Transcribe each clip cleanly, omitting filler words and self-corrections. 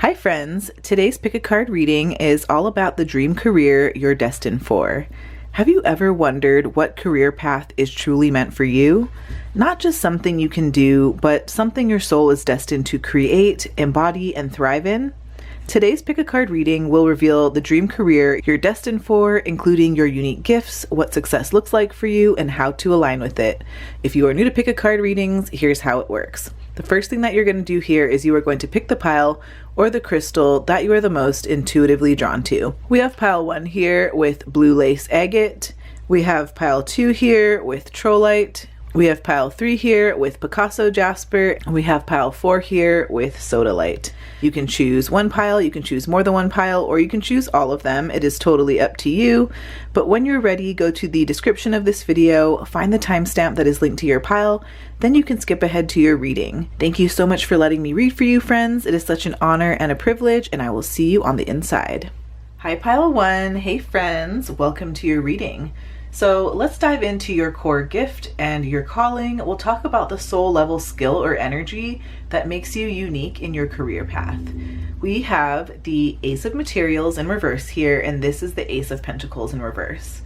Hi friends, today's pick a card reading is all about the dream career you're destined for. Have you ever wondered what career path is truly meant for you? Not just something you can do, but something your soul is destined to create, embody, and thrive in? Today's pick a card reading will reveal the dream career you're destined for, including your unique gifts, what success looks like for you, and how to align with it. If you are new to pick a card readings, here's how it works. The first thing that you're going to do here is you are going to pick the pile or the crystal that you are the most intuitively drawn to. We have pile 1 here with blue lace agate. We have pile 2 here with Trollite. We have pile 3 here with Picasso Jasper. And we have pile 4 here with Sodalite. You can choose one pile, you can choose more than one pile, or you can choose all of them. It is totally up to you. But when you're ready, go to the description of this video, find the timestamp that is linked to your pile, then you can skip ahead to your reading. Thank you so much for letting me read for you, friends. It is such an honor and a privilege, and I will see you on the inside. Hi pile 1, hey friends, welcome to your reading. So let's dive into your core gift and your calling. We'll talk about the soul level skill or energy that makes you unique in your career path. We have the Ace of Materials in reverse here, and this is the Ace of Pentacles in reverse.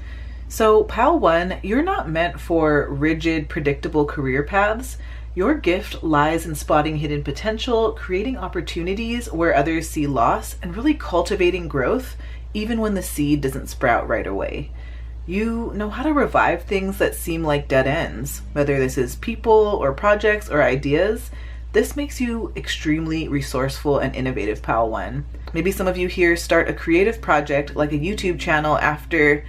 So pile 1, you're not meant for rigid, predictable career paths. Your gift lies in spotting hidden potential, creating opportunities where others see loss, and really cultivating growth even when the seed doesn't sprout right away. You know how to revive things that seem like dead ends, whether this is people or projects or ideas. This makes you extremely resourceful and innovative, pile 1. Maybe some of you here start a creative project like a YouTube channel after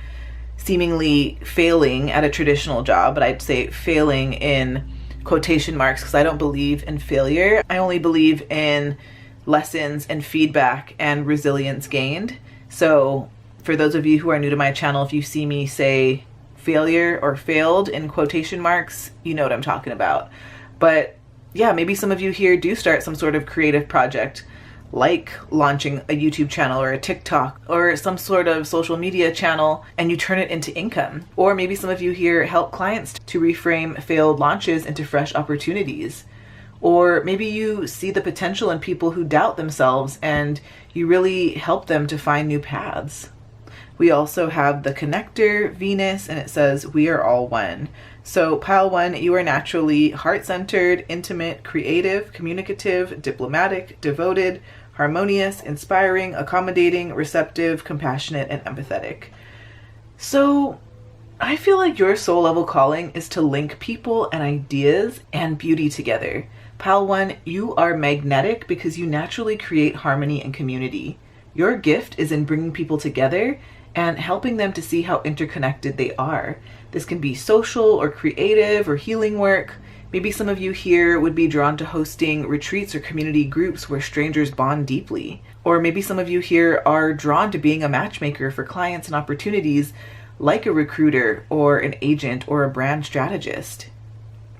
seemingly failing at a traditional job, but I'd say failing in quotation marks because I don't believe in failure. I only believe in lessons and feedback and resilience gained. So for those of you who are new to my channel, if you see me say failure or failed in quotation marks, you know what I'm talking about. But yeah, maybe some of you here do start some sort of creative project like launching a YouTube channel or a TikTok or some sort of social media channel, and you turn it into income. Or maybe some of you here help clients to reframe failed launches into fresh opportunities. Or maybe you see the potential in people who doubt themselves and you really help them to find new paths. We also have the connector, Venus, and it says, we are all one. So pile 1, you are naturally heart-centered, intimate, creative, communicative, diplomatic, devoted, harmonious, inspiring, accommodating, receptive, compassionate, and empathetic. So I feel like your soul level calling is to link people and ideas and beauty together. Pile 1, you are magnetic because you naturally create harmony and community. Your gift is in bringing people together and helping them to see how interconnected they are. This can be social or creative or healing work. Maybe some of you here would be drawn to hosting retreats or community groups where strangers bond deeply. Or maybe some of you here are drawn to being a matchmaker for clients and opportunities like a recruiter or an agent or a brand strategist.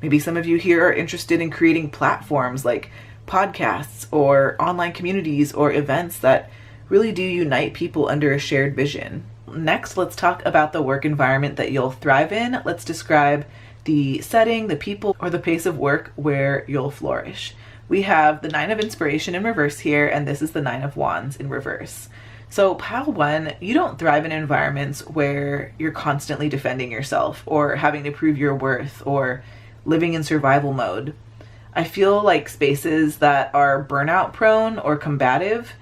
Maybe some of you here are interested in creating platforms like podcasts or online communities or events that really do unite people under a shared vision. Next, let's talk about the work environment that you'll thrive in. Let's describe the setting, the people, or the pace of work where you'll flourish. We have the 9 of Inspiration in reverse here, and this is the 9 of Wands in reverse. So pile 1, you don't thrive in environments where you're constantly defending yourself or having to prove your worth or living in survival mode. I feel like spaces that are burnout prone or combative,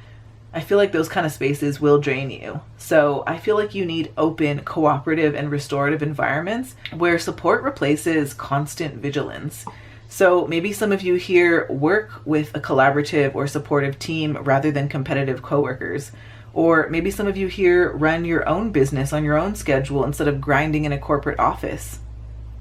I feel like those kind of spaces will drain you. So I feel like you need open, cooperative, and restorative environments where support replaces constant vigilance. So maybe some of you here work with a collaborative or supportive team rather than competitive coworkers. Or maybe some of you here run your own business on your own schedule instead of grinding in a corporate office.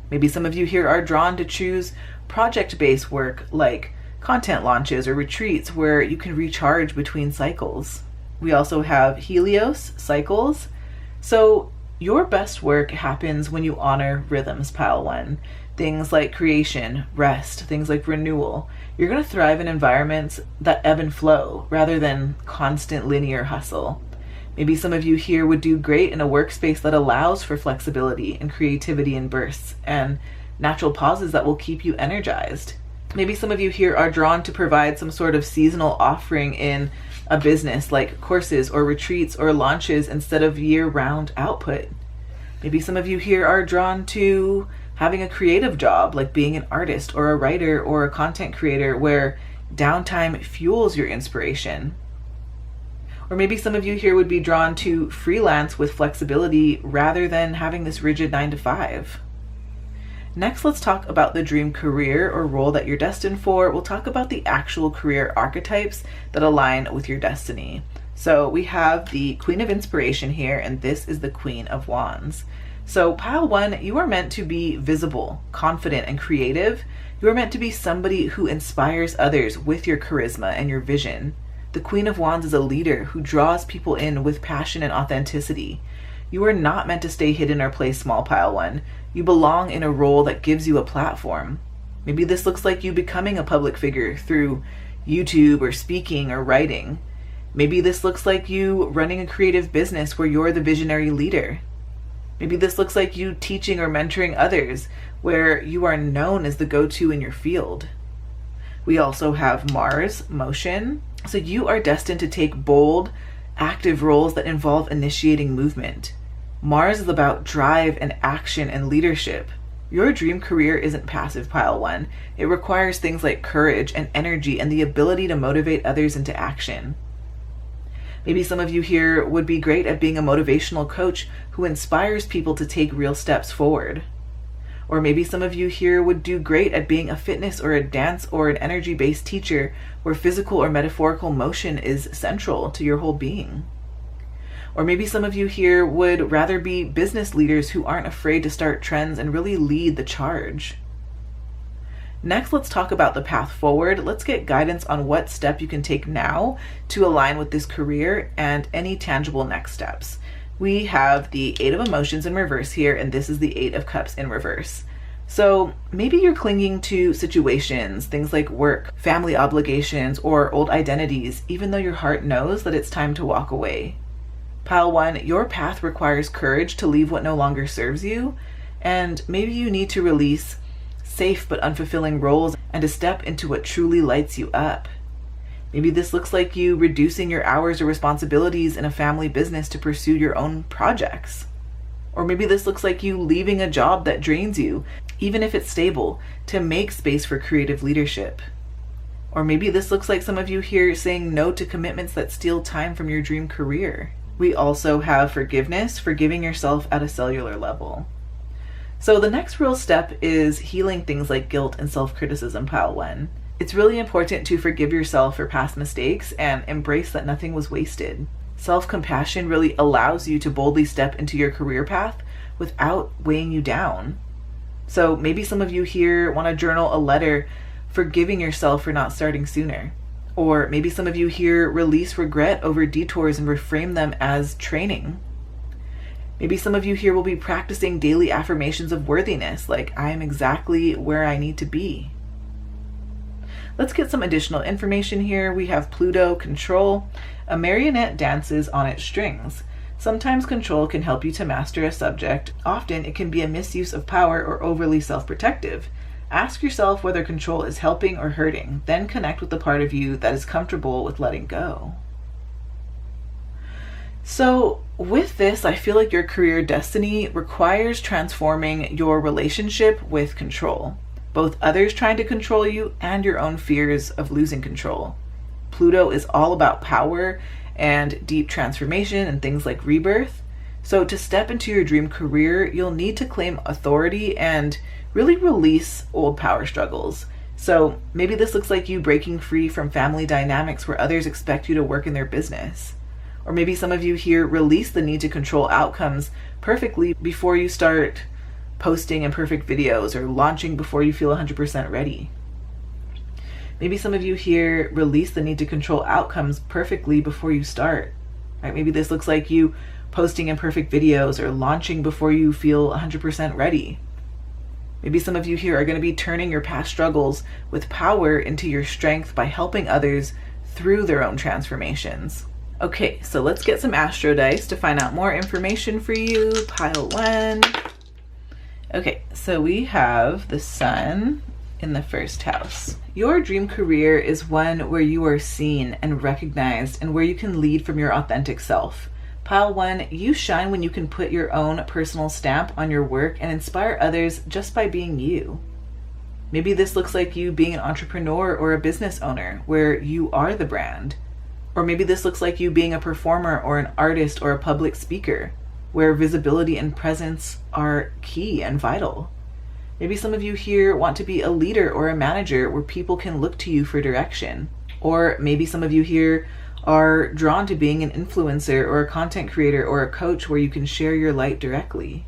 Maybe some of you here are drawn to choose project-based work like content launches or retreats where you can recharge between cycles. We also have Helios cycles. So your best work happens when you honor rhythms, pile 1. Things like creation, rest, things like renewal. You're going to thrive in environments that ebb and flow rather than constant linear hustle. Maybe some of you here would do great in a workspace that allows for flexibility and creativity in bursts and natural pauses that will keep you energized. Maybe some of you here are drawn to provide some sort of seasonal offering in a business, like courses or retreats or launches, instead of year-round output. Maybe some of you here are drawn to having a creative job, like being an artist or a writer or a content creator, where downtime fuels your inspiration. Or maybe some of you here would be drawn to freelance with flexibility rather than having this rigid 9-to-5. Next, let's talk about the dream career or role that you're destined for. We'll talk about the actual career archetypes that align with your destiny. So we have the Queen of Inspiration here, and this is the Queen of Wands. So pile 1, you are meant to be visible, confident, and creative. You are meant to be somebody who inspires others with your charisma and your vision. The Queen of Wands is a leader who draws people in with passion and authenticity. You are not meant to stay hidden or play small, pile 1. You belong in a role that gives you a platform. Maybe this looks like you becoming a public figure through YouTube or speaking or writing. Maybe this looks like you running a creative business where you're the visionary leader. Maybe this looks like you teaching or mentoring others where you are known as the go-to in your field. We also have Mars, motion. So you are destined to take bold, active roles that involve initiating movement. Mars is about drive and action and leadership. Your dream career isn't passive, pile 1. It requires things like courage and energy and the ability to motivate others into action. Maybe some of you here would be great at being a motivational coach who inspires people to take real steps forward. Or maybe some of you here would do great at being a fitness or a dance or an energy-based teacher where physical or metaphorical motion is central to your whole being. Or maybe some of you here would rather be business leaders who aren't afraid to start trends and really lead the charge. Next, let's talk about the path forward. Let's get guidance on what step you can take now to align with this career and any tangible next steps. We have the 8 of Emotions in reverse here, and this is the 8 of Cups in reverse. So maybe you're clinging to situations, things like work, family obligations, or old identities, even though your heart knows that it's time to walk away. Pile 1, your path requires courage to leave what no longer serves you, and maybe you need to release safe but unfulfilling roles and to step into what truly lights you up. Maybe this looks like you reducing your hours or responsibilities in a family business to pursue your own projects. Or maybe this looks like you leaving a job that drains you, even if it's stable, to make space for creative leadership. Or maybe this looks like some of you here saying no to commitments that steal time from your dream career. We also have forgiveness, forgiving yourself at a cellular level. So the next real step is healing things like guilt and self-criticism, pile 1. It's really important to forgive yourself for past mistakes and embrace that nothing was wasted. Self-compassion really allows you to boldly step into your career path without weighing you down. So maybe some of you here want to journal a letter forgiving yourself for not starting sooner. Or maybe some of you here release regret over detours and reframe them as training. Maybe some of you here will be practicing daily affirmations of worthiness, like I am exactly where I need to be. Let's get some additional information here. We have Pluto, control. A marionette dances on its strings. Sometimes control can help you to master a subject. Often it can be a misuse of power or overly self-protective. Ask yourself whether control is helping or hurting. Then connect with the part of you that is comfortable with letting go. So with this, I feel like your career destiny requires transforming your relationship with control, both others trying to control you and your own fears of losing control. Pluto is all about power and deep transformation and things like rebirth. So to step into your dream career, you'll need to claim authority and really release old power struggles. So maybe this looks like you breaking free from family dynamics where others expect you to work in their business. Or maybe some of you here release the need to control outcomes perfectly before you start posting imperfect videos or launching before you feel 100% ready. Maybe some of you here release the need to control outcomes perfectly before you start. Right? Maybe this looks like you posting imperfect videos or launching before you feel 100% ready. Maybe some of you here are going to be turning your past struggles with power into your strength by helping others through their own transformations. Okay, so let's get some astro dice to find out more information for you. Pile 1. Okay, so we have the Sun in the first house. Your dream career is one where you are seen and recognized and where you can lead from your authentic self. Pile 1, you shine when you can put your own personal stamp on your work and inspire others just by being you. Maybe this looks like you being an entrepreneur or a business owner where you are the brand. Or maybe this looks like you being a performer or an artist or a public speaker where visibility and presence are key and vital. Maybe some of you here want to be a leader or a manager where people can look to you for direction. Or maybe some of you here are drawn to being an influencer or a content creator or a coach where you can share your light directly.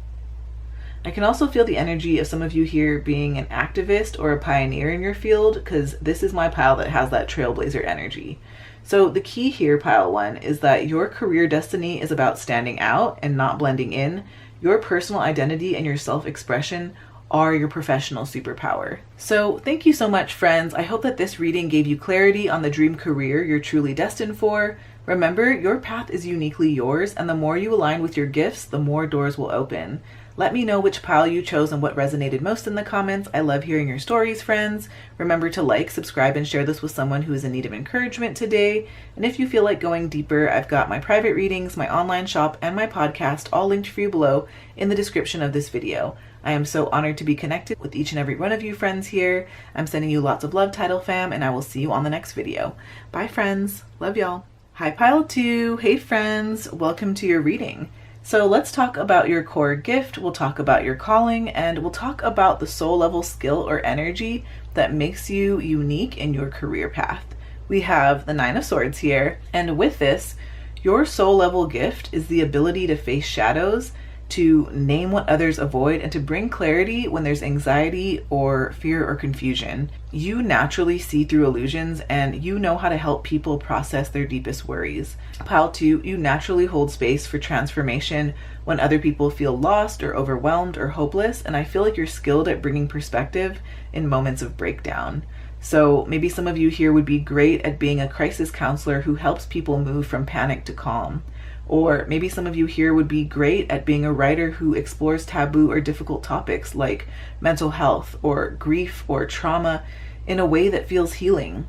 I can also feel the energy of some of you here being an activist or a pioneer in your field, because this is my pile that has that trailblazer energy. So the key here, Pile 1, is that your career destiny is about standing out and not blending in. Your personal identity and your self-expression are your professional superpower. So thank you so much, friends. I hope that this reading gave you clarity on the dream career you're truly destined for. Remember, your path is uniquely yours, and the more you align with your gifts, the more doors will open. Let me know which pile you chose and what resonated most in the comments. I love hearing your stories, friends. Remember to like, subscribe, and share this with someone who is in need of encouragement today. And if you feel like going deeper, I've got my private readings, my online shop, and my podcast all linked for you below in the description of this video. I am so honored to be connected with each and every one of you friends here. I'm sending you lots of love, Tidal fam, and I will see you on the next video. Bye, friends. Love y'all. Hi, Pile 2. Hey, friends. Welcome to your reading. So let's talk about your core gift, we'll talk about your calling, and we'll talk about the soul level skill or energy that makes you unique in your career path. We have the 9 of Swords here, and with this, your soul level gift is the ability to face shadows, to name what others avoid, and to bring clarity when there's anxiety or fear or confusion. You naturally see through illusions, and you know how to help people process their deepest worries. Pile 2, you naturally hold space for transformation when other people feel lost or overwhelmed or hopeless, and I feel like you're skilled at bringing perspective in moments of breakdown. So maybe some of you here would be great at being a crisis counselor who helps people move from panic to calm. Or maybe some of you here would be great at being a writer who explores taboo or difficult topics like mental health or grief or trauma in a way that feels healing.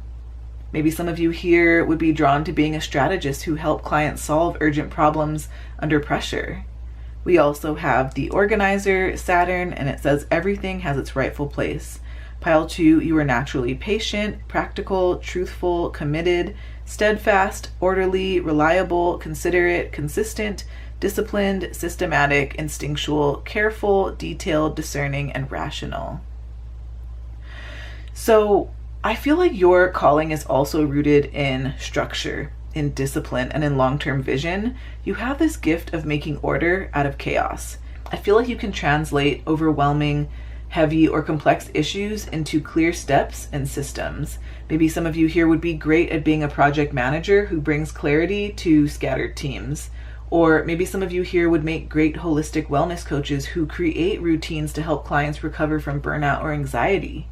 Maybe some of you here would be drawn to being a strategist who help clients solve urgent problems under pressure. We also have the organizer, Saturn, and it says everything has its rightful place. Pile 2, you are naturally patient, practical, truthful, committed, steadfast, orderly, reliable, considerate, consistent, disciplined, systematic, instinctual, careful, detailed, discerning, and rational. So I feel like your calling is also rooted in structure, in discipline, and in long-term vision. You have this gift of making order out of chaos. I feel like you can translate overwhelming, heavy, or complex issues into clear steps and systems. Maybe some of you here would be great at being a project manager who brings clarity to scattered teams. Or maybe some of you here would make great holistic wellness coaches who create routines to help clients recover from burnout or anxiety.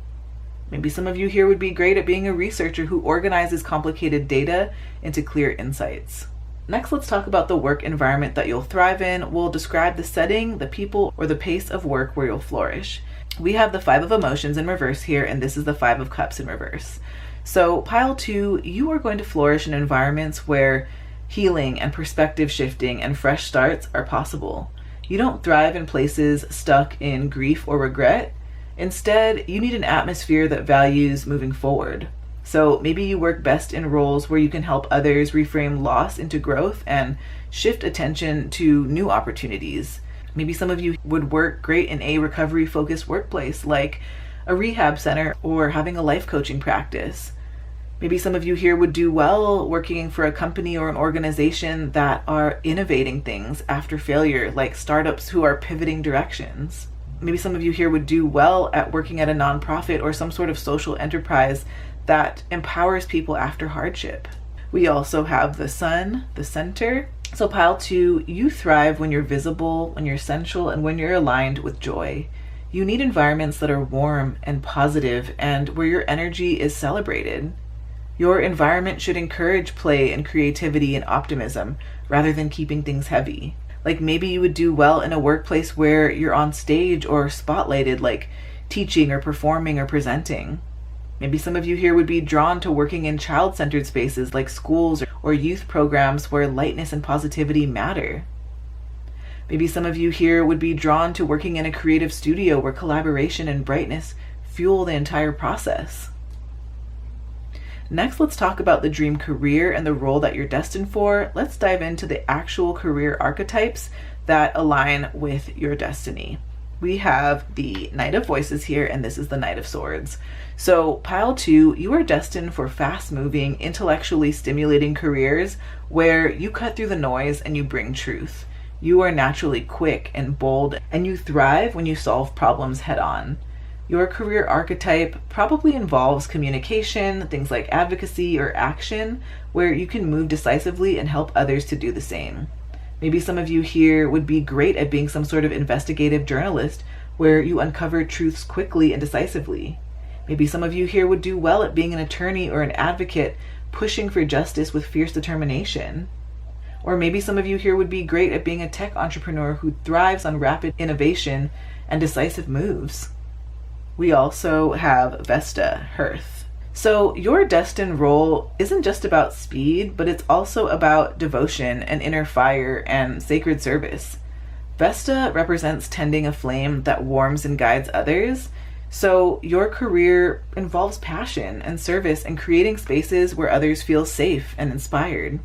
Maybe some of you here would be great at being a researcher who organizes complicated data into clear insights. Next, let's talk about the work environment that you'll thrive in. We'll describe the setting, the people, or the pace of work where you'll flourish. We have the 5 of Emotions in reverse here, and this is the 5 of Cups in reverse. So Pile 2, you are going to flourish in environments where healing and perspective shifting and fresh starts are possible. You don't thrive in places stuck in grief or regret. Instead, you need an atmosphere that values moving forward. So maybe you work best in roles where you can help others reframe loss into growth and shift attention to new opportunities. Maybe some of you would work great in a recovery-focused workplace like a rehab center or having a life coaching practice. Maybe some of you here would do well working for a company or an organization that are innovating things after failure, like startups who are pivoting directions. Maybe some of you here would do well at working at a nonprofit or some sort of social enterprise that empowers people after hardship. We also have the Sun, the center. So Pile 2, you thrive when you're visible, when you're essential, and when you're aligned with joy. You need environments that are warm and positive and where your energy is celebrated. Your environment should encourage play and creativity and optimism rather than keeping things heavy. Like maybe you would do well in a workplace where you're on stage or spotlighted, like teaching or performing or presenting. Maybe some of you here would be drawn to working in child-centered spaces like schools or youth programs where lightness and positivity matter. Maybe some of you here would be drawn to working in a creative studio where collaboration and brightness fuel the entire process. Next, let's talk about the dream career and the role that you're destined for. Let's dive into the actual career archetypes that align with your destiny. We have the Knight of Voices here, and this is the Knight of Swords. So pile 2, you are destined for fast-moving, intellectually stimulating careers where you cut through the noise and you bring truth. You are naturally quick and bold, and you thrive when you solve problems head-on. Your career archetype probably involves communication, things like advocacy or action, where you can move decisively and help others to do the same. Maybe some of you here would be great at being some sort of investigative journalist, where you uncover truths quickly and decisively. Maybe some of you here would do well at being an attorney or an advocate, pushing for justice with fierce determination. Or maybe some of you here would be great at being a tech entrepreneur who thrives on rapid innovation and decisive moves. We also have Vesta, Hearth. So your destined role isn't just about speed, but it's also about devotion and inner fire and sacred service. Vesta represents tending a flame that warms and guides others. So your career involves passion and service and creating spaces where others feel safe and inspired.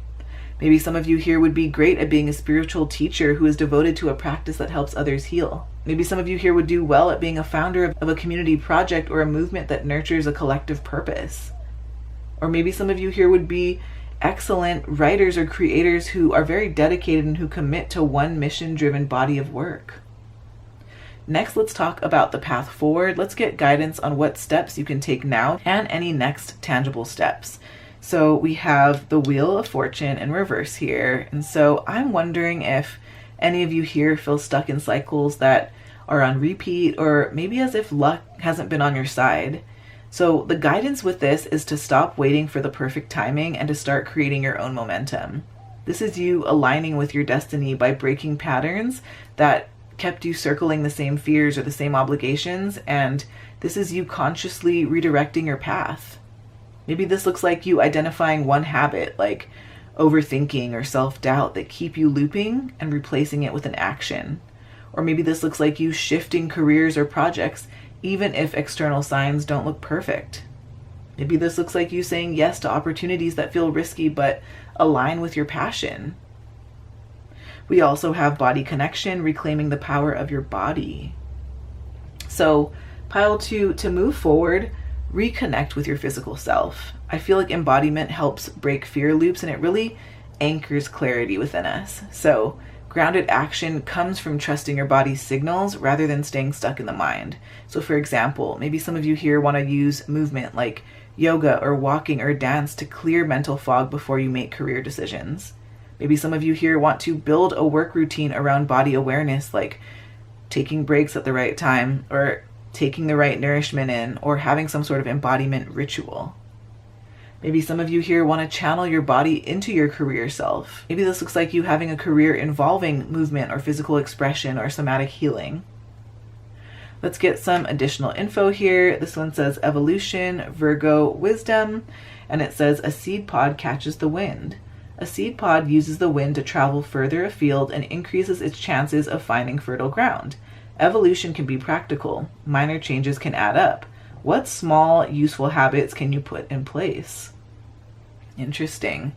Maybe some of you here would be great at being a spiritual teacher who is devoted to a practice that helps others heal. Maybe some of you here would do well at being a founder of a community project or a movement that nurtures a collective purpose. Or maybe some of you here would be excellent writers or creators who are very dedicated and who commit to one mission-driven body of work. Next, let's talk about the path forward. Let's get guidance on what steps you can take now and any next tangible steps. So we have the Wheel of Fortune in reverse here. And so I'm wondering if any of you here feel stuck in cycles that are on repeat, or maybe as if luck hasn't been on your side. So the guidance with this is to stop waiting for the perfect timing and to start creating your own momentum. This is you aligning with your destiny by breaking patterns that kept you circling the same fears or the same obligations, and this is you consciously redirecting your path. Maybe this looks like you identifying one habit like overthinking or self-doubt that keep you looping and replacing it with an action. Or maybe this looks like you shifting careers or projects even if external signs don't look perfect. Maybe this looks like you saying yes to opportunities that feel risky but align with your passion. We also have body connection, reclaiming the power of your body. So pile 2, to move forward, reconnect with your physical self. I feel like embodiment helps break fear loops and it really anchors clarity within us. So grounded action comes from trusting your body's signals rather than staying stuck in the mind. So for example, maybe some of you here want to use movement like yoga or walking or dance to clear mental fog before you make career decisions. Maybe some of you here want to build a work routine around body awareness, like taking breaks at the right time or taking the right nourishment in, or having some sort of embodiment ritual. Maybe some of you here want to channel your body into your career self. Maybe this looks like you having a career involving movement or physical expression or somatic healing. Let's get some additional info here. This one says evolution, Virgo, wisdom, and it says a seed pod catches the wind. A seed pod uses the wind to travel further afield and increases its chances of finding fertile ground. Evolution can be practical. Minor changes can add up. What small, useful habits can you put in place? Interesting.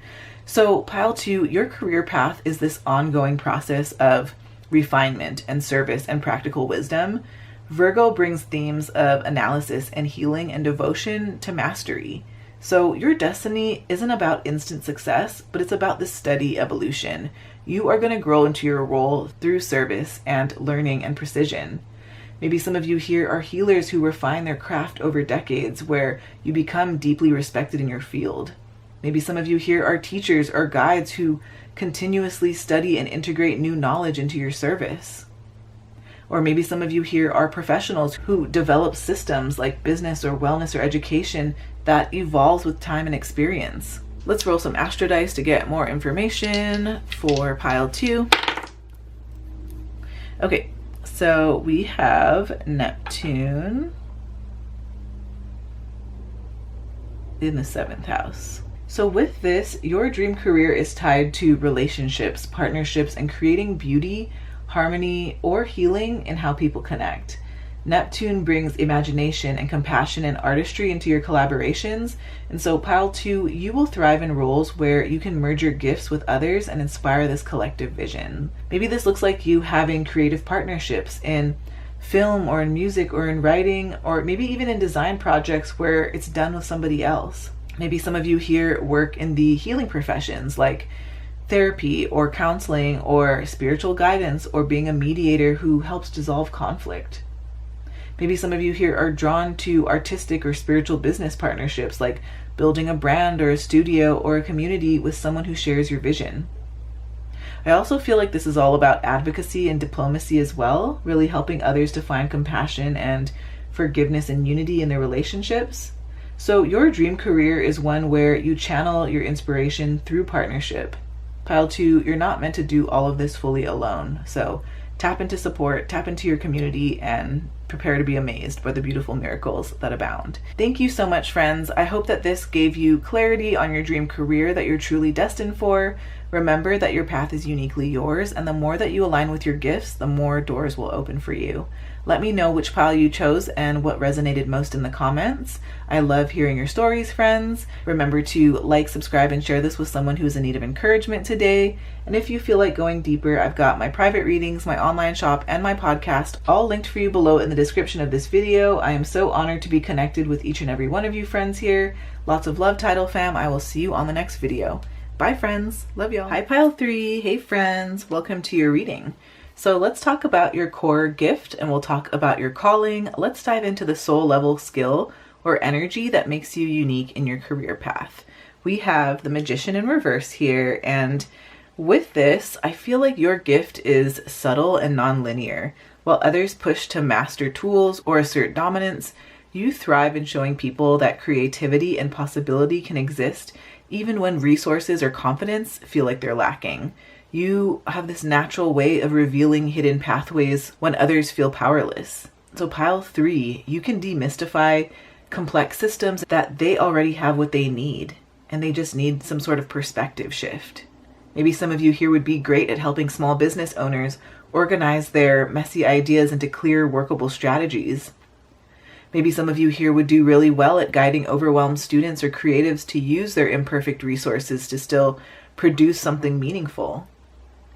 So pile 2, your career path is this ongoing process of refinement and service and practical wisdom. Virgo brings themes of analysis and healing and devotion to mastery. So your destiny isn't about instant success, but it's about this steady evolution. You are going to grow into your role through service and learning and precision. Maybe some of you here are healers who refine their craft over decades, where you become deeply respected in your field. Maybe some of you here are teachers or guides who continuously study and integrate new knowledge into your service. Or maybe some of you here are professionals who develop systems like business or wellness or education that evolves with time and experience. Let's roll some astro dice to get more information for pile 2. Okay, so we have Neptune, in the 7th house. So with this, your dream career is tied to relationships, partnerships, and creating beauty, harmony, or healing in how people connect. Neptune brings imagination and compassion and artistry into your collaborations. And so pile 2, you will thrive in roles where you can merge your gifts with others and inspire this collective vision. Maybe this looks like you having creative partnerships in film or in music or in writing, or maybe even in design projects where it's done with somebody else. Maybe some of you here work in the healing professions like therapy or counseling or spiritual guidance or being a mediator who helps dissolve conflict. Maybe some of you here are drawn to artistic or spiritual business partnerships like building a brand or a studio or a community with someone who shares your vision. I also feel like this is all about advocacy and diplomacy as well, really helping others to find compassion and forgiveness and unity in their relationships. So your dream career is one where you channel your inspiration through partnership. Pile 2, you're not meant to do all of this fully alone. So tap into support, tap into your community, and prepare to be amazed by the beautiful miracles that abound. Thank you so much, friends. I hope that this gave you clarity on your dream career that you're truly destined for. Remember that your path is uniquely yours, and the more that you align with your gifts, the more doors will open for you. Let me know which pile you chose and what resonated most in the comments. I love hearing your stories, friends. Remember to like, subscribe, and share this with someone who is in need of encouragement today. And if you feel like going deeper, I've got my private readings, my online shop, and my podcast all linked for you below in the description of this video. I am so honored to be connected with each and every one of you friends here. Lots of love, Tidal fam. I will see you on the next video. Bye, friends. Love y'all. Hi, pile 3. Hey, friends. Welcome to your reading. So let's talk about your core gift and we'll talk about your calling. Let's dive into the soul level skill or energy that makes you unique in your career path. We have the Magician in reverse here, and with this, I feel like your gift is subtle and non-linear. While others push to master tools or assert dominance, you thrive in showing people that creativity and possibility can exist even when resources or confidence feel like they're lacking. You have this natural way of revealing hidden pathways when others feel powerless. So pile 3, you can demystify complex systems that they already have what they need, and they just need some sort of perspective shift. Maybe some of you here would be great at helping small business owners organize their messy ideas into clear, workable strategies. Maybe some of you here would do really well at guiding overwhelmed students or creatives to use their imperfect resources to still produce something meaningful.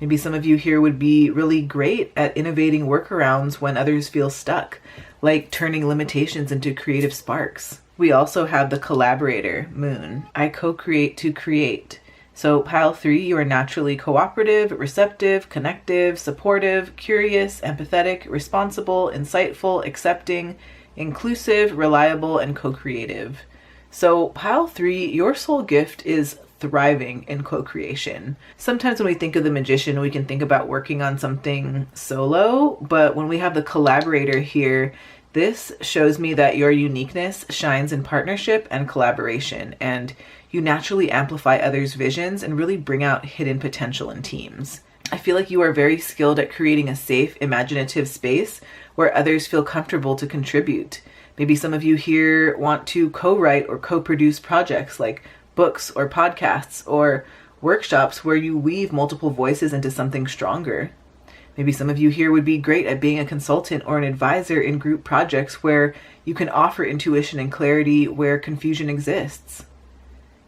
Maybe some of you here would be really great at innovating workarounds when others feel stuck, like turning limitations into creative sparks. We also have the collaborator, Moon. I co-create to create. So pile 3, you are naturally cooperative, receptive, connective, supportive, curious, empathetic, responsible, insightful, accepting, inclusive, reliable, and co-creative. So pile 3, your soul gift is thriving in co-creation. Sometimes when we think of the Magician, we can think about working on something solo, but when we have the collaborator here, this shows me that your uniqueness shines in partnership and collaboration, and you naturally amplify others' visions and really bring out hidden potential in teams. I feel like you are very skilled at creating a safe, imaginative space where others feel comfortable to contribute. Maybe some of you here want to co-write or co-produce projects like books or podcasts or workshops where you weave multiple voices into something stronger. Maybe some of you here would be great at being a consultant or an advisor in group projects where you can offer intuition and clarity where confusion exists.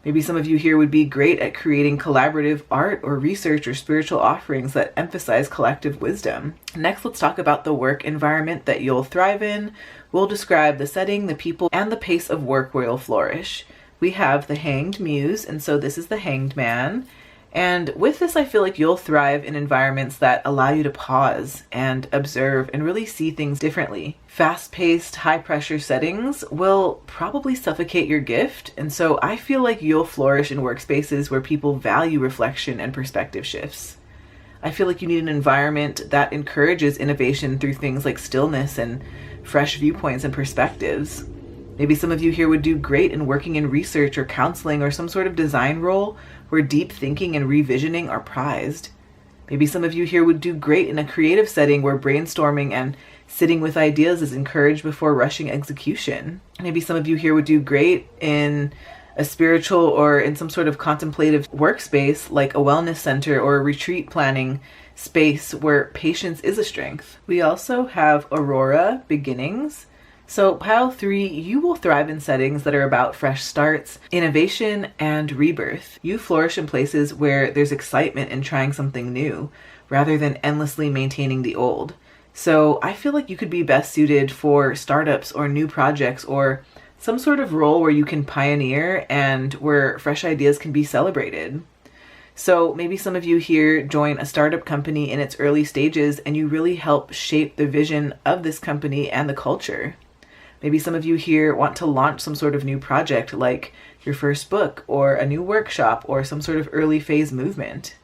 Maybe some of you here would be great at creating collaborative art or research or spiritual offerings that emphasize collective wisdom. Next, let's talk about the work environment that you'll thrive in. We'll describe the setting, the people, and the pace of work where you'll flourish. We have the Hanged Muse, and so this is the Hanged Man. And with this, I feel like you'll thrive in environments that allow you to pause and observe and really see things differently. Fast-paced, high-pressure settings will probably suffocate your gift, and so I feel like you'll flourish in workspaces where people value reflection and perspective shifts. I feel like you need an environment that encourages innovation through things like stillness and fresh viewpoints and perspectives. Maybe some of you here would do great in working in research or counseling or some sort of design role where deep thinking and revisioning are prized. Maybe some of you here would do great in a creative setting where brainstorming and sitting with ideas is encouraged before rushing execution. Maybe some of you here would do great in a spiritual or in some sort of contemplative workspace like a wellness center or a retreat planning space where patience is a strength. We also have Aurora, beginnings. So pile 3, you will thrive in settings that are about fresh starts, innovation, and rebirth. You flourish in places where there's excitement in trying something new, rather than endlessly maintaining the old. So I feel like you could be best suited for startups or new projects or some sort of role where you can pioneer and where fresh ideas can be celebrated. So maybe some of you here join a startup company in its early stages and you really help shape the vision of this company and the culture. Maybe some of you here want to launch some sort of new project like your first book or a new workshop or some sort of early phase movement.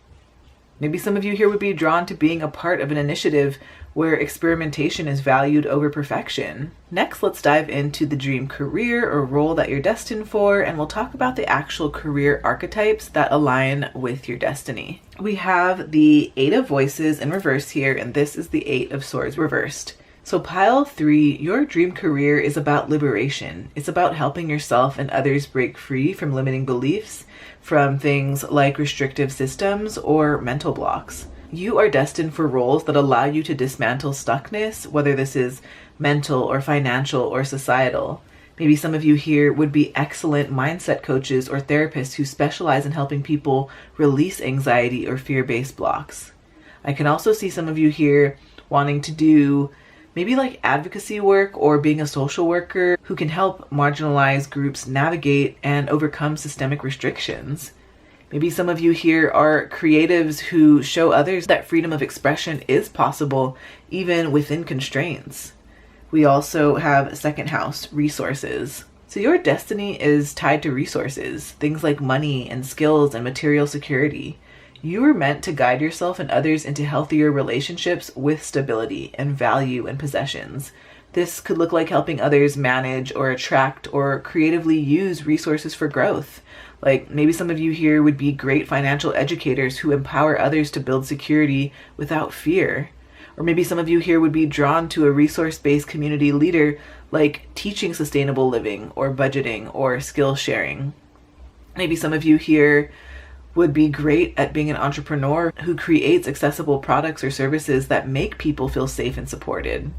Maybe some of you here would be drawn to being a part of an initiative where experimentation is valued over perfection. Next, let's dive into the dream career or role that you're destined for, and we'll talk about the actual career archetypes that align with your destiny. We have the 8 of Voices in reverse here, and this is the 8 of Swords reversed. So pile 3, your dream career is about liberation. It's about helping yourself and others break free from limiting beliefs, from things like restrictive systems or mental blocks. You are destined for roles that allow you to dismantle stuckness, whether this is mental or financial or societal. Maybe some of you here would be excellent mindset coaches or therapists who specialize in helping people release anxiety or fear-based blocks. I can also see some of you here wanting to do maybe like advocacy work or being a social worker who can help marginalized groups navigate and overcome systemic restrictions. Maybe some of you here are creatives who show others that freedom of expression is possible even within constraints. We also have second house, resources. So your destiny is tied to resources, things like money and skills and material security. You are meant to guide yourself and others into healthier relationships with stability and value and possessions. This could look like helping others manage or attract or creatively use resources for growth. Like maybe some of you here would be great financial educators who empower others to build security without fear. Or maybe some of you here would be drawn to a resource-based community leader like teaching sustainable living or budgeting or skill sharing. Maybe some of you here would be great at being an entrepreneur who creates accessible products or services that make people feel safe and supported.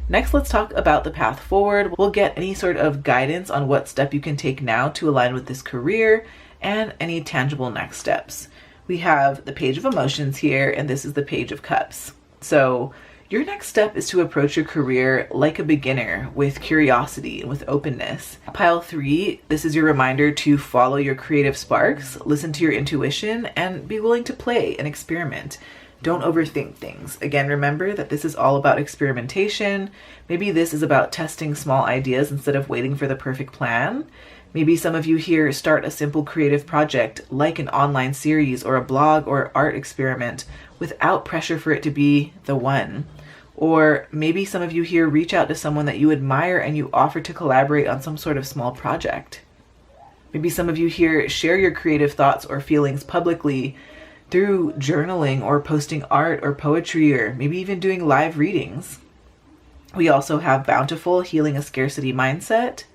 Next, let's talk about the path forward. We'll get any sort of guidance on what step you can take now to align with this career and any tangible next steps. We have the Page of Emotions here, and this is the Page of Cups. So your next step is to approach your career like a beginner with curiosity and with openness. Pile 3, this is your reminder to follow your creative sparks, listen to your intuition, and be willing to play and experiment. Don't overthink things. Again, remember that this is all about experimentation. Maybe this is about testing small ideas instead of waiting for the perfect plan. Maybe some of you here start a simple creative project like an online series or a blog or art experiment without pressure for it to be the one. Or maybe some of you here reach out to someone that you admire and you offer to collaborate on some sort of small project. Maybe some of you here share your creative thoughts or feelings publicly through journaling or posting art or poetry or maybe even doing live readings. We also have Bountiful, healing a scarcity mindset.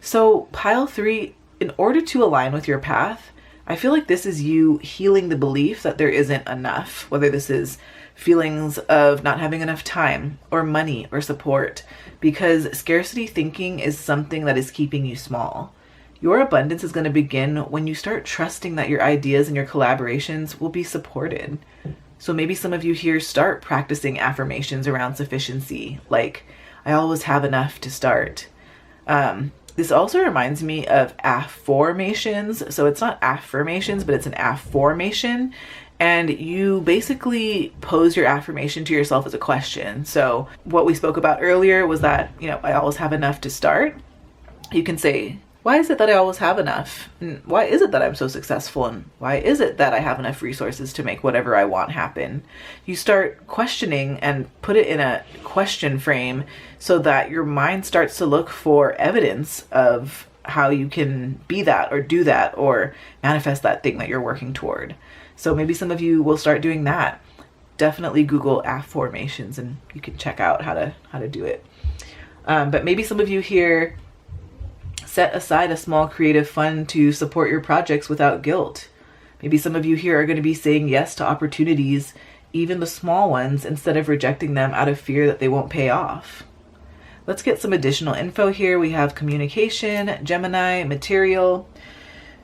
So pile 3, in order to align with your path, I feel like this is you healing the belief that there isn't enough, whether this is feelings of not having enough time or money or support, because scarcity thinking is something that is keeping you small. Your abundance is going to begin when you start trusting that your ideas and your collaborations will be supported. So maybe some of you here start practicing affirmations around sufficiency, like, I always have enough to start. This also reminds me of affirmations. So it's not affirmations, but it's an affirmation. And you basically pose your affirmation to yourself as a question. So what we spoke about earlier was that, I always have enough to start. You can say, why is it that I always have enough? And why is it that I'm so successful? And why is it that I have enough resources to make whatever I want happen? You start questioning and put it in a question frame so that your mind starts to look for evidence of how you can be that or do that or manifest that thing that you're working toward. So maybe some of you will start doing that. Definitely Google affirmations and you can check out how to do it. But maybe some of you here set aside a small creative fund to support your projects without guilt. Maybe some of you here are going to be saying yes to opportunities, even the small ones, instead of rejecting them out of fear that they won't pay off. Let's get some additional info here. We have communication, Gemini, material.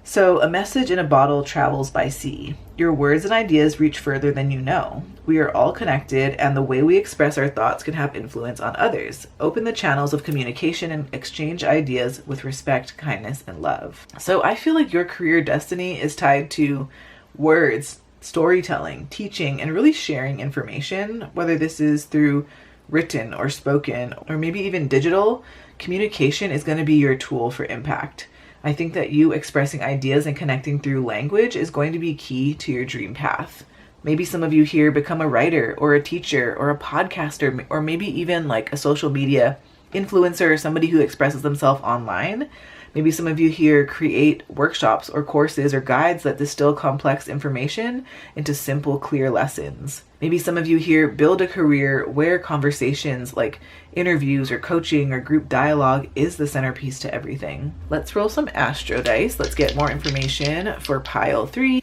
So a message in a bottle travels by sea. Your words and ideas reach further than you know. We are all connected, and the way we express our thoughts can have influence on others. Open the channels of communication and exchange ideas with respect, kindness, and love. So I feel like your career destiny is tied to words, storytelling, teaching, and really sharing information, whether this is through written or spoken, or maybe even digital. Communication is going to be your tool for impact. I think that you expressing ideas and connecting through language is going to be key to your dream path. Maybe some of you here become a writer or a teacher or a podcaster, or maybe even like a social media influencer or somebody who expresses themselves online. Maybe some of you here create workshops or courses or guides that distill complex information into simple, clear lessons. Maybe some of you here build a career where conversations like interviews or coaching or group dialogue is the centerpiece to everything. Let's roll some astro dice. Let's get more information for pile 3.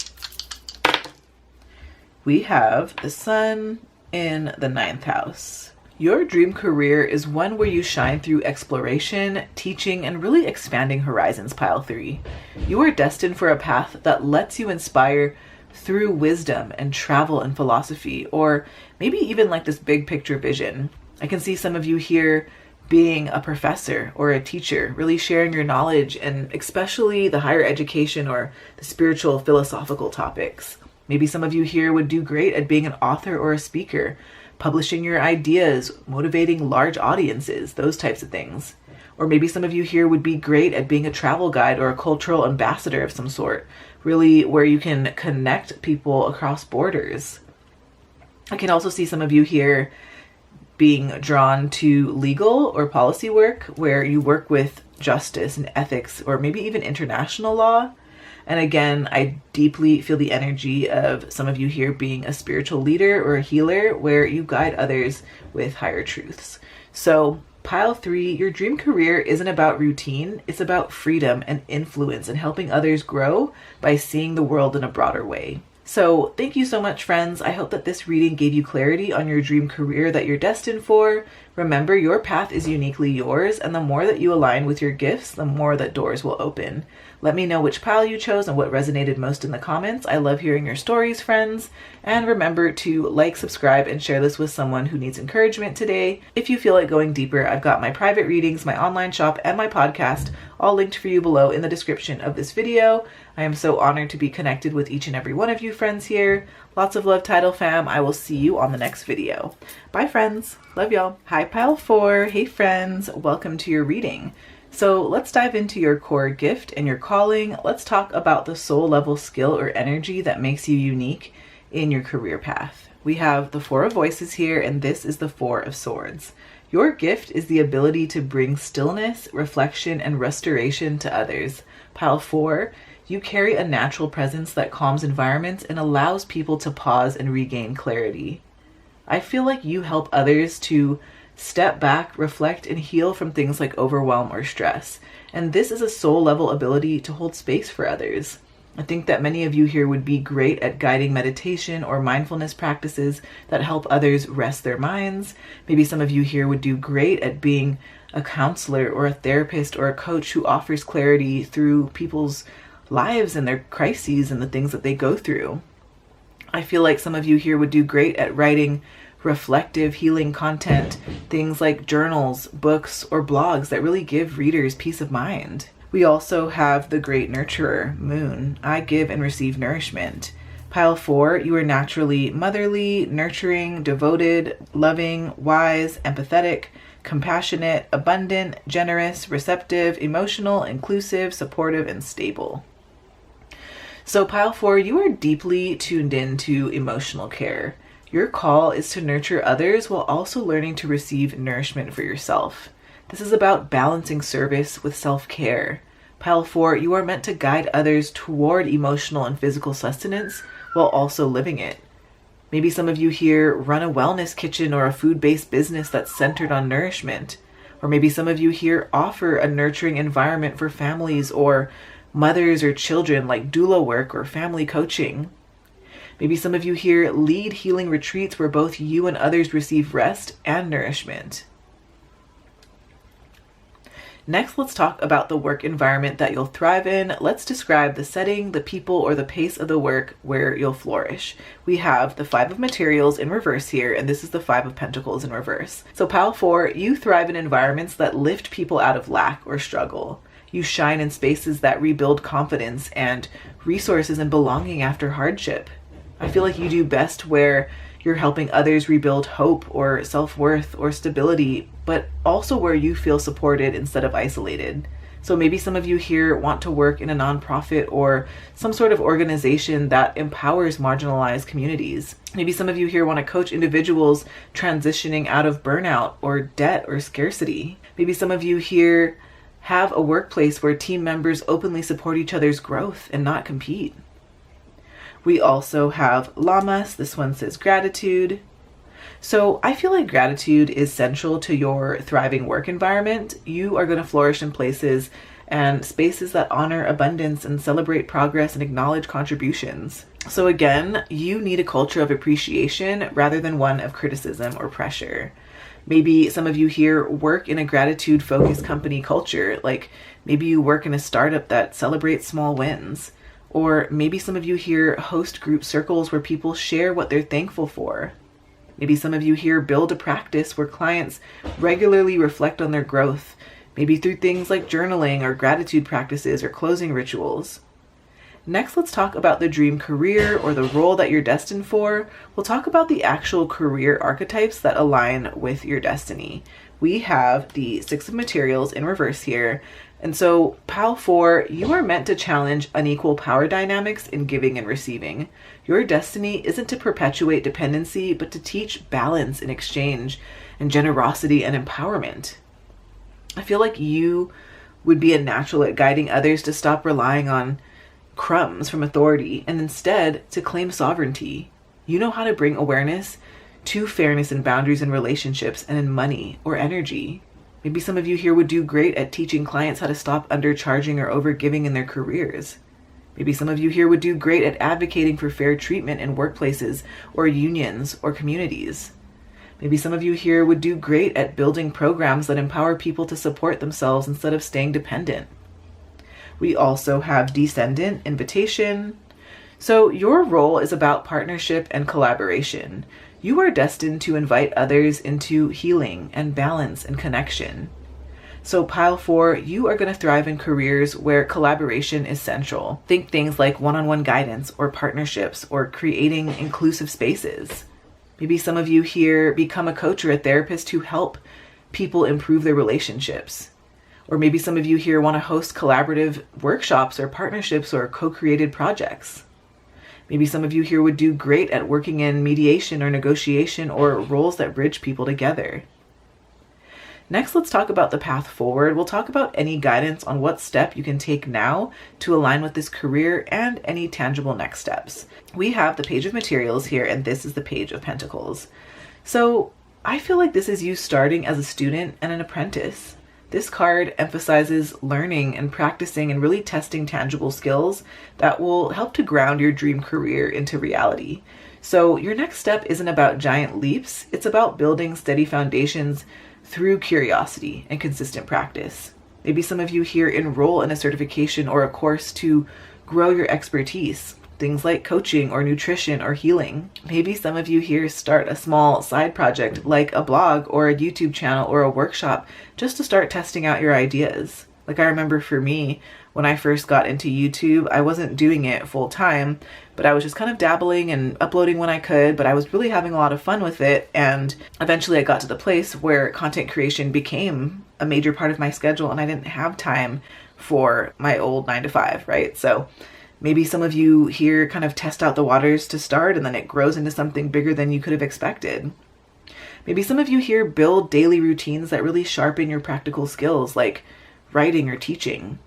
We have the sun in the 9th house. Your dream career is one where you shine through exploration, teaching, and really expanding horizons, pile 3. You are destined for a path that lets you inspire through wisdom and travel and philosophy, or maybe even like this big picture vision. I can see some of you here being a professor or a teacher, really sharing your knowledge, and especially the higher education or the spiritual philosophical topics. Maybe some of you here would do great at being an author or a speaker, publishing your ideas, motivating large audiences, those types of things. Or maybe some of you here would be great at being a travel guide or a cultural ambassador of some sort, really where you can connect people across borders. I can also see some of you here being drawn to legal or policy work, where you work with justice and ethics, or maybe even international law. And again, I deeply feel the energy of some of you here being a spiritual leader or a healer, where you guide others with higher truths. So pile 3, your dream career isn't about routine. It's about freedom and influence and helping others grow by seeing the world in a broader way. So thank you so much, friends. I hope that this reading gave you clarity on your dream career that you're destined for. Remember, your path is uniquely yours, and the more that you align with your gifts, the more that doors will open. Let me know which pile you chose and what resonated most in the comments. I love hearing your stories, friends. And remember to like, subscribe, and share this with someone who needs encouragement today. If you feel like going deeper, I've got my private readings, my online shop, and my podcast all linked for you below in the description of this video. I am so honored to be connected with each and every one of you friends here. Lots of love, Tidal fam. I will see you on the next video. Bye, friends. Love y'all. Hi, pile 4. Hey, friends. Welcome to your reading. So let's dive into your core gift and your calling. Let's talk about the soul level skill or energy that makes you unique in your career path. We have the 4 of Voices here, and this is the 4 of Swords. Your gift is the ability to bring stillness, reflection, and restoration to others. Pile 4, you carry a natural presence that calms environments and allows people to pause and regain clarity. I feel like you help others to step back, reflect, and heal from things like overwhelm or stress. And this is a soul level ability to hold space for others. I think that many of you here would be great at guiding meditation or mindfulness practices that help others rest their minds. Maybe some of you here would do great at being a counselor or a therapist or a coach who offers clarity through people's lives and their crises and the things that they go through. I feel like some of you here would do great at writing reflective, healing content, things like journals, books, or blogs that really give readers peace of mind. We also have the great nurturer, Moon. I give and receive nourishment. Pile 4, you are naturally motherly, nurturing, devoted, loving, wise, empathetic, compassionate, abundant, generous, receptive, emotional, inclusive, supportive, and stable. So pile 4, you are deeply tuned into emotional care. Your call is to nurture others while also learning to receive nourishment for yourself. This is about balancing service with self-care. Pile 4, you are meant to guide others toward emotional and physical sustenance while also living it. Maybe some of you here run a wellness kitchen or a food-based business that's centered on nourishment. Or maybe some of you here offer a nurturing environment for families or mothers or children, like doula work or family coaching. Maybe some of you here lead healing retreats where both you and others receive rest and nourishment. Next, let's talk about the work environment that you'll thrive in. Let's describe the setting, the people, or the pace of the work where you'll flourish. We have the Five of Materials in reverse here, and this is the Five of Pentacles in reverse. So Pile 4, you thrive in environments that lift people out of lack or struggle. You shine in spaces that rebuild confidence and resources and belonging after hardship. I feel like you do best where you're helping others rebuild hope or self-worth or stability, but also where you feel supported instead of isolated. So maybe some of you here want to work in a nonprofit or some sort of organization that empowers marginalized communities. Maybe some of you here want to coach individuals transitioning out of burnout or debt or scarcity. Maybe some of you here have a workplace where team members openly support each other's growth and not compete. We also have Lamas. This one says gratitude. So I feel like gratitude is central to your thriving work environment. You are going to flourish in places and spaces that honor abundance and celebrate progress and acknowledge contributions. So again, you need a culture of appreciation rather than one of criticism or pressure. Maybe some of you here work in a gratitude-focused company culture. Like maybe you work in a startup that celebrates small wins. Or maybe some of you here host group circles where people share what they're thankful for. Maybe some of you here build a practice where clients regularly reflect on their growth, maybe through things like journaling or gratitude practices or closing rituals. Next, let's talk about the dream career or the role that you're destined for. We'll talk about the actual career archetypes that align with your destiny. We have the Six of Materials in reverse here. And so Pile 4, you are meant to challenge unequal power dynamics in giving and receiving. Your destiny isn't to perpetuate dependency, but to teach balance in exchange and generosity and empowerment. I feel like you would be a natural at guiding others to stop relying on crumbs from authority and instead to claim sovereignty. You know how to bring awareness to fairness and boundaries in relationships and in money or energy. Maybe some of you here would do great at teaching clients how to stop undercharging or overgiving in their careers. Maybe some of you here would do great at advocating for fair treatment in workplaces or unions or communities. Maybe some of you here would do great at building programs that empower people to support themselves instead of staying dependent. We also have Descendant, Invitation. So your role is about partnership and collaboration. You are destined to invite others into healing and balance and connection. So Pile 4, you are going to thrive in careers where collaboration is central. Think things like one-on-one guidance or partnerships or creating inclusive spaces. Maybe some of you here become a coach or a therapist to help people improve their relationships. Or maybe some of you here want to host collaborative workshops or partnerships or co-created projects. Maybe some of you here would do great at working in mediation or negotiation or roles that bridge people together. Next, let's talk about the path forward. We'll talk about any guidance on what step you can take now to align with this career and any tangible next steps. We have the Page of Materials here, and this is the Page of Pentacles. So I feel like this is you starting as a student and an apprentice. This card emphasizes learning and practicing and really testing tangible skills that will help to ground your dream career into reality. So your next step isn't about giant leaps. It's about building steady foundations through curiosity and consistent practice. Maybe some of you here enroll in a certification or a course to grow your expertise. Things like coaching or nutrition or healing. Maybe some of you here start a small side project like a blog or a YouTube channel or a workshop just to start testing out your ideas. Like I remember for me, when I first got into YouTube, I wasn't doing it full time, but I was just kind of dabbling and uploading when I could, but I was really having a lot of fun with it. And eventually I got to the place where content creation became a major part of my schedule and I didn't have time for my old 9-to-5, right? So maybe some of you here kind of test out the waters to start and then it grows into something bigger than you could have expected. Maybe some of you here build daily routines that really sharpen your practical skills like writing or teaching.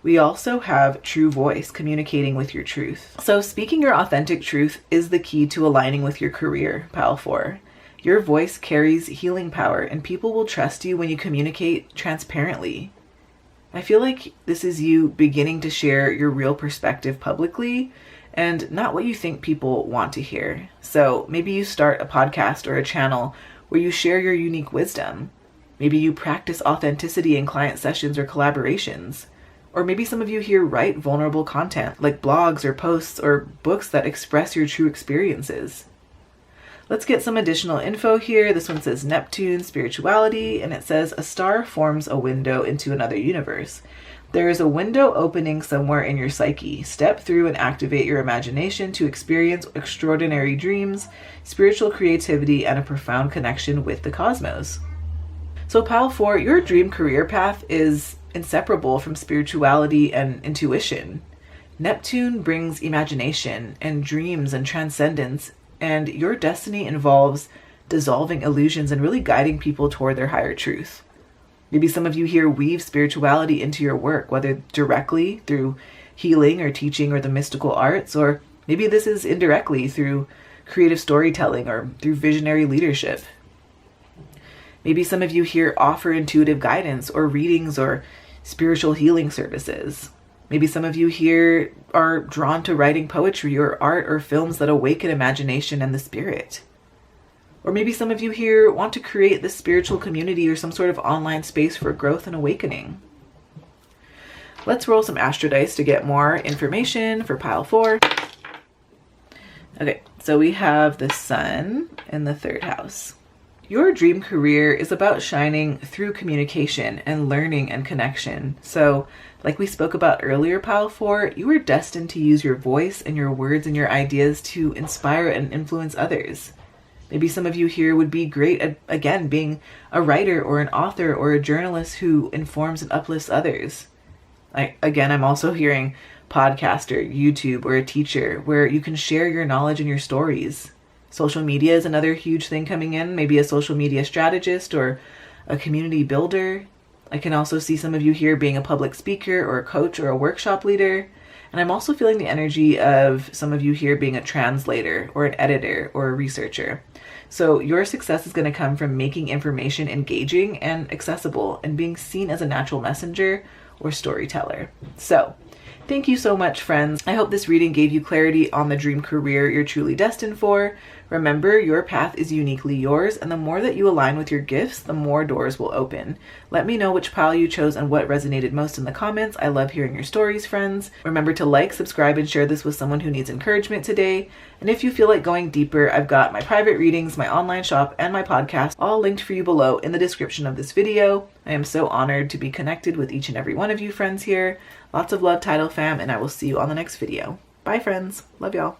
We also have true voice, communicating with your truth. So speaking your authentic truth is the key to aligning with your career, Pile 4. Your voice carries healing power, and people will trust you when you communicate transparently. I feel like this is you beginning to share your real perspective publicly and not what you think people want to hear. So maybe you start a podcast or a channel where you share your unique wisdom. Maybe you practice authenticity in client sessions or collaborations. Or maybe some of you here write vulnerable content like blogs or posts or books that express your true experiences. Let's get some additional info here. This one says Neptune, spirituality, and it says a star forms a window into another universe. There is a window opening somewhere in your psyche. Step through and activate your imagination to experience extraordinary dreams, spiritual creativity, and a profound connection with the cosmos. So Pile 4, your dream career path is inseparable from spirituality and intuition. Neptune brings imagination and dreams and transcendence, and your destiny involves dissolving illusions and really guiding people toward their higher truth. Maybe some of you here weave spirituality into your work, whether directly through healing or teaching or the mystical arts, or maybe this is indirectly through creative storytelling or through visionary leadership. Maybe some of you here offer intuitive guidance or readings or spiritual healing services. Maybe some of you here are drawn to writing poetry or art or films that awaken imagination and the spirit. Or maybe some of you here want to create this spiritual community or some sort of online space for growth and awakening. Let's roll some astro dice to get more information for Pile 4. Okay, so we have the Sun in the 3rd house. Your dream career is about shining through communication and learning and connection. So, like we spoke about earlier, Pile 4, you are destined to use your voice and your words and your ideas to inspire and influence others. Maybe some of you here would be great at, again, being a writer or an author or a journalist who informs and uplifts others. I'm also hearing podcaster, YouTube, or a teacher where you can share your knowledge and your stories. Social media is another huge thing coming in, maybe a social media strategist or a community builder. I can also see some of you here being a public speaker or a coach or a workshop leader. And I'm also feeling the energy of some of you here being a translator or an editor or a researcher. So your success is going to come from making information engaging and accessible and being seen as a natural messenger or storyteller. So thank you so much, friends. I hope this reading gave you clarity on the dream career you're truly destined for. Remember, your path is uniquely yours, and the more that you align with your gifts, the more doors will open. Let me know which pile you chose and what resonated most in the comments. I love hearing your stories, friends. Remember to like, subscribe, and share this with someone who needs encouragement today. And if you feel like going deeper, I've got my private readings, my online shop, and my podcast all linked for you below in the description of this video. I am so honored to be connected with each and every one of you friends here. Lots of love, Tidal fam, and I will see you on the next video. Bye, friends. Love y'all.